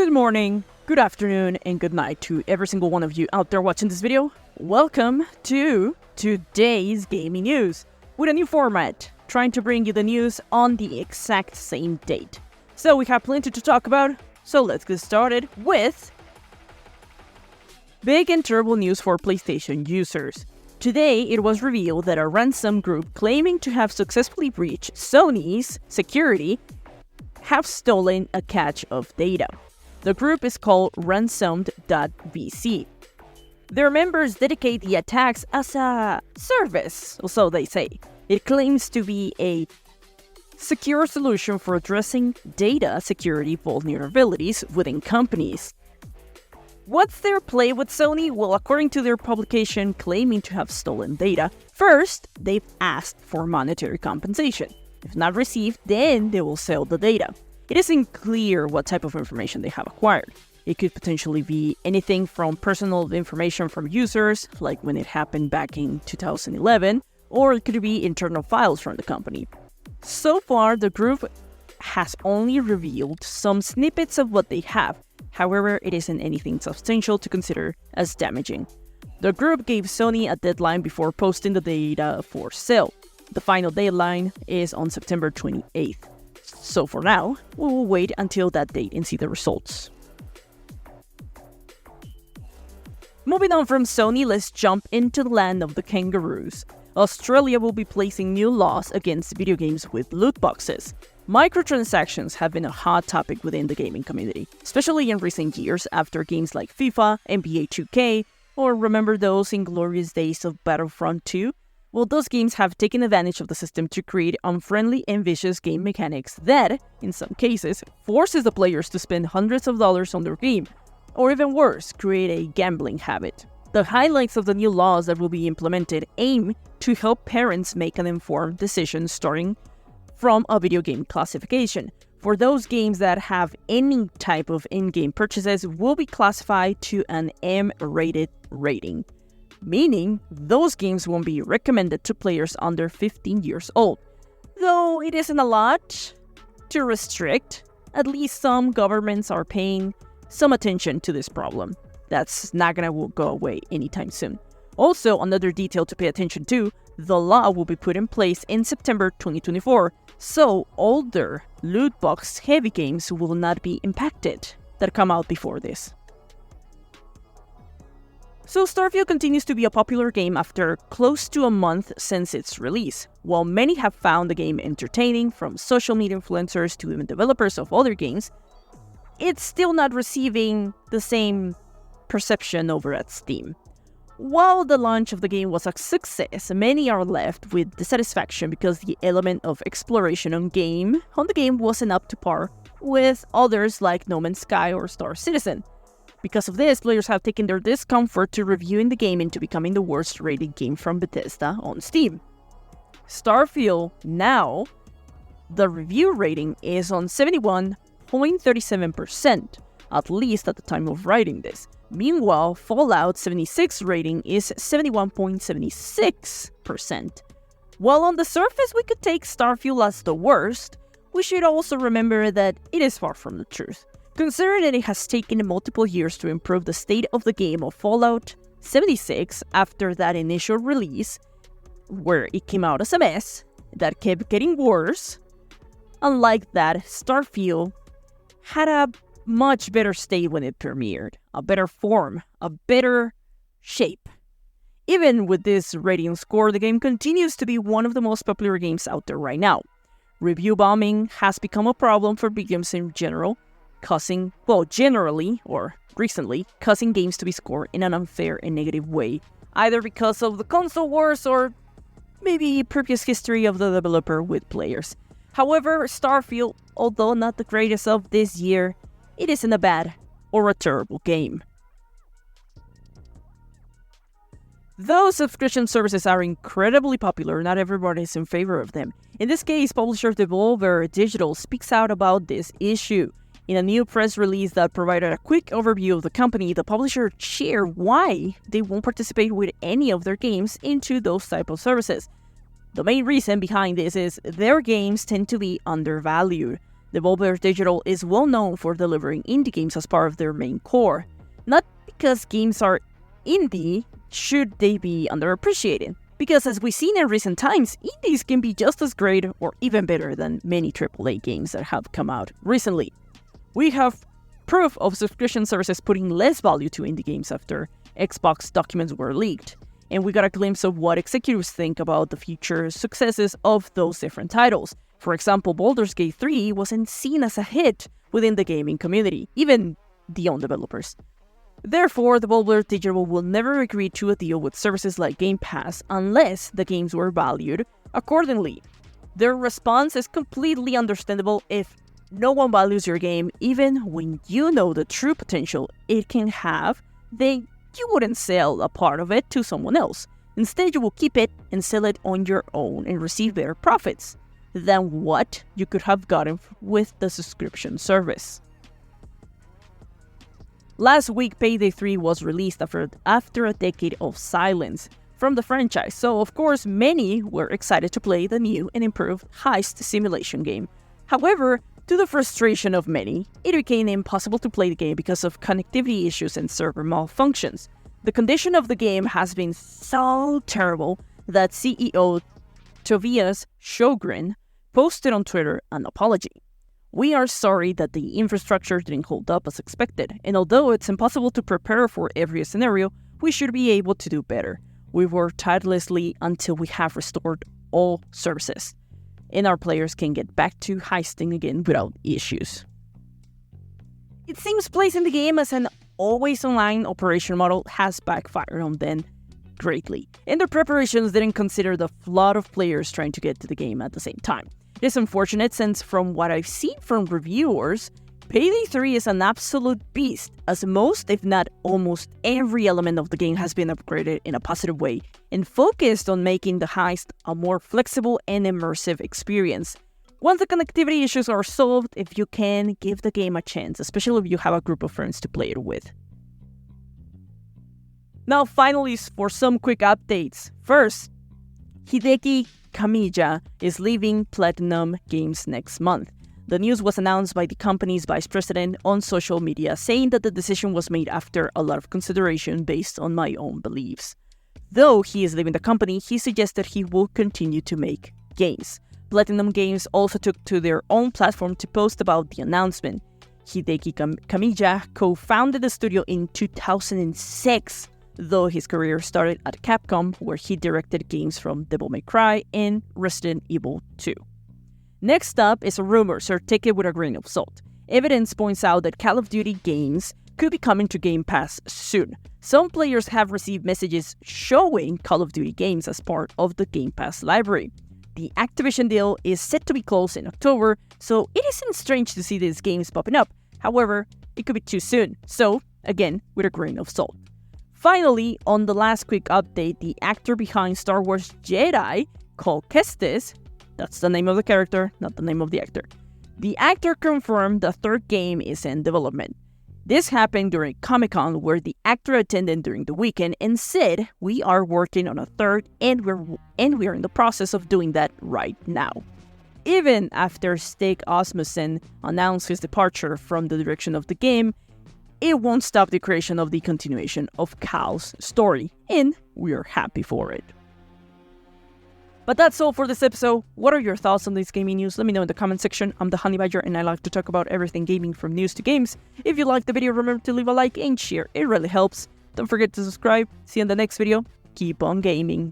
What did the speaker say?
Good morning, good afternoon, and good night to every single one of you out there watching this video. Welcome to today's gaming news with a new format, trying to bring you the news on the exact same date. So we have plenty to talk about, so let's get started with big and terrible news for PlayStation users. Today, it was revealed that a ransom group claiming to have successfully breached Sony's security have stolen a cache of data. The group is called ransomed.vc. Their members dedicate the attacks as a service, or so they say. It claims to be a secure solution for addressing data security vulnerabilities within companies. What's their play with Sony? Well, according to their publication claiming to have stolen data, first, they've asked for monetary compensation. If not received, then they will sell the data. It isn't clear what type of information they have acquired. It could potentially be anything from personal information from users, like when it happened back in 2011, or it could be internal files from the company. So far, the group has only revealed some snippets of what they have. However, it isn't anything substantial to consider as damaging. The group gave Sony a deadline before posting the data for sale. The final deadline is on September 28th. So for now, we will wait until that date and see the results. Moving on from Sony, let's jump into the land of the kangaroos. Australia will be placing new laws against video games with loot boxes. Microtransactions have been a hot topic within the gaming community, especially in recent years after games like FIFA, NBA 2K, or remember those inglorious days of Battlefront 2? Well, those games have taken advantage of the system to create unfriendly and vicious game mechanics that, in some cases, forces the players to spend hundreds of dollars on their game, or even worse, create a gambling habit. The highlights of the new laws that will be implemented aim to help parents make an informed decision starting from a video game classification. For those games that have any type of in-game purchases will be classified to an M-rated rating, meaning those games won't be recommended to players under 15 years old. Though it isn't a lot to restrict, at least some governments are paying some attention to this problem. That's not gonna go away anytime soon. Also, another detail to pay attention to, the law will be put in place in September 2024, so older loot box heavy games will not be impacted that come out before this. So Starfield continues to be a popular game after close to a month since its release. While many have found the game entertaining, from social media influencers to even developers of other games, it's still not receiving the same perception over at Steam. While the launch of the game was a success, many are left with dissatisfaction because the element of exploration on the game wasn't up to par with others like No Man's Sky or Star Citizen. Because of this, players have taken their discomfort to reviewing the game into becoming the worst rated game from Bethesda on Steam. Starfield now, the review rating is on 71.37%, at least at the time of writing this. Meanwhile, Fallout 76 rating is 71.76%. While on the surface we could take Starfield as the worst, we should also remember that it is far from the truth. Considering that it has taken multiple years to improve the state of the game of Fallout 76 after that initial release, where it came out as a mess, that kept getting worse, unlike that, Starfield had a much better state when it premiered, a better form, a better shape. Even with this rating score, the game continues to be one of the most popular games out there right now. Review bombing has become a problem for big games in general, recently, causing games to be scored in an unfair and negative way, either because of the console wars or maybe previous history of the developer with players. However, Starfield, although not the greatest of this year, it isn't a bad or a terrible game. Though subscription services are incredibly popular, not everybody is in favor of them. In this case, publisher Devolver Digital speaks out about this issue. In a new press release that provided a quick overview of the company, the publisher shared why they won't participate with any of their games into those type of services. The main reason behind this is their games tend to be undervalued. Devolver Digital is well known for delivering indie games as part of their main core. Not because games are indie should they be underappreciated, because as we've seen in recent times, indies can be just as great or even better than many AAA games that have come out recently. We have proof of subscription services putting less value to indie games after Xbox documents were leaked, and we got a glimpse of what executives think about the future successes of those different titles. For example, Baldur's Gate 3 wasn't seen as a hit within the gaming community, even the own developers. Therefore, Devolver Digital will never agree to a deal with services like Game Pass unless the games were valued accordingly. Their response is completely understandable. If no one values your game, even when you know the true potential it can have, then you wouldn't sell a part of it to someone else. Instead, you will keep it and sell it on your own and receive better profits than what you could have gotten with the subscription service. Last week, Payday 3 was released after a decade of silence from the franchise, so of course many were excited to play the new and improved heist simulation game. However, to the frustration of many, it became impossible to play the game because of connectivity issues and server malfunctions. The condition of the game has been so terrible that CEO Tobias Sjogren posted on Twitter an apology. "We are sorry that the infrastructure didn't hold up as expected, and although it's impossible to prepare for every scenario, we should be able to do better. We work tirelessly until we have restored all services, and our players can get back to heisting again without issues." It seems placing the game as an always online operation model has backfired on them greatly, and their preparations didn't consider the flood of players trying to get to the game at the same time. It is unfortunate since from what I've seen from reviewers, Payday 3 is an absolute beast, as most, if not almost every element of the game has been upgraded in a positive way and focused on making the heist a more flexible and immersive experience. Once the connectivity issues are solved, if you can, give the game a chance, especially if you have a group of friends to play it with. Now finally, for some quick updates. First, Hideki Kamiya is leaving Platinum Games next month. The news was announced by the company's vice president on social media, saying that the decision was made after a lot of consideration based on my own beliefs. Though he is leaving the company, he suggested he will continue to make games. Platinum Games also took to their own platform to post about the announcement. Hideki Kamiya co-founded the studio in 2006, though his career started at Capcom, where he directed games from Devil May Cry and Resident Evil 2. Next up is a rumor, so take it with a grain of salt. Evidence points out that Call of Duty games could be coming to Game Pass soon. Some players have received messages showing Call of Duty games as part of the Game Pass library. The Activision deal is set to be closed in October, so it isn't strange to see these games popping up. However, it could be too soon, so again, with a grain of salt. Finally, on the last quick update, the actor behind Star Wars Jedi, Cal Kestis, that's the name of the character, not the name of the actor. The actor confirmed the third game is in development. This happened during Comic-Con, where the actor attended during the weekend and said, "We are working on a third, and we're in the process of doing that right now." Even after Stig Asmussen announced his departure from the direction of the game, it won't stop the creation of the continuation of Cal's story, and we're happy for it. But that's all for this episode. What are your thoughts on this gaming news? Let me know in the comment section. I'm the Honey Badger, and I like to talk about everything gaming from news to games. If you liked the video, remember to leave a like and share. It really helps. Don't forget to subscribe. See you in the next video. Keep on gaming.